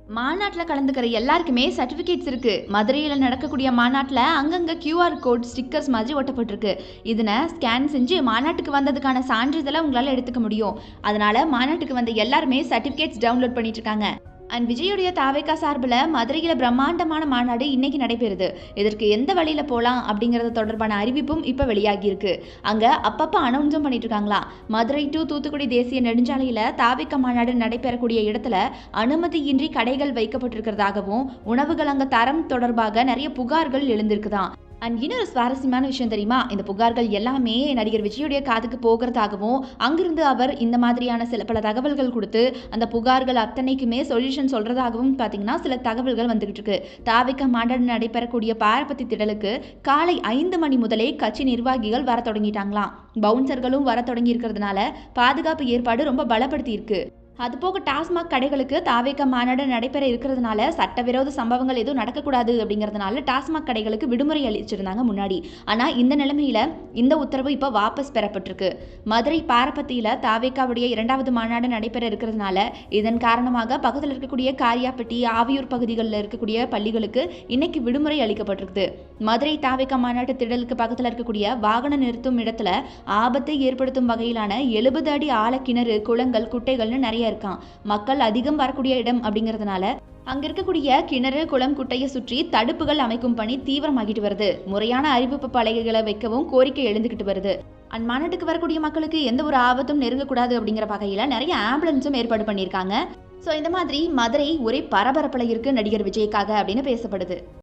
மாநாட்டில் கலந்துக்கிற எல்லாருக்குமே சர்டிஃபிகேட்ஸ் இருக்கு. மதுரையில் நடக்கக்கூடிய மாநாட்டில் அங்கங்கே கியூஆர் கோட் ஸ்டிக்கர்ஸ் மாதிரி ஒட்டப்பட்டிருக்கு. இதனை ஸ்கேன் செஞ்சு மாநாட்டுக்கு வந்ததுக்கான சான்றிதழை உங்களால் எடுத்துக்க முடியும். அதனால மாநாட்டுக்கு வந்த எல்லாருமே சர்டிஃபிகேட்ஸ் டவுன்லோட் பண்ணிட்டு இருக்காங்க. அண்ட் விஜயுடைய தாவேகா சார்பில் மதுரையில் பிரம்மாண்டமான மாநாடு இன்னைக்கு நடைபெறுது. இதற்கு எந்த வழியில் போகலாம் அப்படிங்கிறது தொடர்பான அறிவிப்பும் இப்போ வெளியாகியிருக்கு. அங்கே அப்பப்போ அனௌன்ஸும் பண்ணிட்டு இருக்காங்களா. மதுரை டு தூத்துக்குடி தேசிய நெடுஞ்சாலையில் தாவேகா மாநாடு நடைபெறக்கூடிய இடத்துல அனுமதியின்றி கடைகள் வைக்கப்பட்டிருக்கிறதாகவும் உணவுகள் அங்கே தரம் தொடர்பாக நிறைய புகார்கள் எழுந்திருக்குதான். அண்ட் இன்னொரு சுவாரஸ்யமான விஷயம் தெரியுமா, இந்த புகார்கள் எல்லாமே நடிகர் விஜயுடைய காதுக்கு போகிறதாகவும் அங்கிருந்து அவர் இந்த மாதிரியான பல தகவல்கள் கொடுத்து அந்த புகார்கள் அத்தனைக்குமே சொல்யூஷன் சொல்றதாகவும் பார்த்தீங்கன்னா சில தகவல்கள் வந்துகிட்டு இருக்கு. தாவேகா மாநாடு நடைபெறக்கூடிய பாரபத்தி திடலுக்கு காலை 5 மணி முதலே கட்சி நிர்வாகிகள் வர தொடங்கிட்டாங்களாம். பவுன்சர்களும் வர தொடங்கி இருக்கிறதுனால பாதுகாப்பு ஏற்பாடு ரொம்ப பலப்படுத்தி இருக்கு. அதுபோக டாஸ்மாக் கடைகளுக்கு தாவேகா மாநாடு நடைபெற இருக்கிறதுனால சட்டவிரோத சம்பவங்கள் எதுவும் நடக்கக்கூடாது அப்படிங்கிறதுனால டாஸ்மாக் கடைகளுக்கு விடுமுறை அளிச்சிருந்தாங்க முன்னாடி. ஆனால் இந்த நிலைமையில இந்த உத்தரவு இப்போ வாபஸ் பெறப்பட்டிருக்கு. மதுரை பாரபத்தியில் தாவேகாவுடைய 2வது மாநாடு நடைபெற இருக்கிறதுனால இதன் காரணமாக பக்கத்தில் இருக்கக்கூடிய காரியாப்பட்டி ஆவியூர் பகுதிகளில் இருக்கக்கூடிய பள்ளிகளுக்கு இன்னைக்கு விடுமுறை அளிக்கப்பட்டிருக்கு. மதுரை தாவேகா மாநாட்டு திடலுக்கு பக்கத்தில் இருக்கக்கூடிய வாகன நிறுத்தும் இடத்துல ஆபத்தை ஏற்படுத்தும் வகையிலான 70 அடி ஆழ கிணறு, குளங்கள், குட்டைகள்னு நிறைய இருக்கான். மக்கள் அதிகம் வரக்கூடிய இடம் அப்படிங்கிறதுனால அங்க இருக்கக்கூடிய கிணறு, குளம், குட்டையை சுற்றி தடுப்புகள் அமைக்கும் பணி தீவிரமாகிட்டு வருது. முறையான அறிவிப்பு பலகைகளை வைக்கவும் கோரிக்கை எழுந்துகிட்டு வருது. மாநாட்டுக்கு வரக்கூடிய மக்களுக்கு எந்த ஒரு ஆபத்தும் நெருங்கக்கூடாது அப்படிங்கிற வகையில நிறைய ஆம்புலன்ஸும் ஏற்பாடு பண்ணியிருக்காங்க. ஸோ இந்த மாதிரி மதுரை ஒரே பரபரப்பில் இருக்கு நடிகர் விஜய்க்காக அப்படின்னு பேசப்படுது.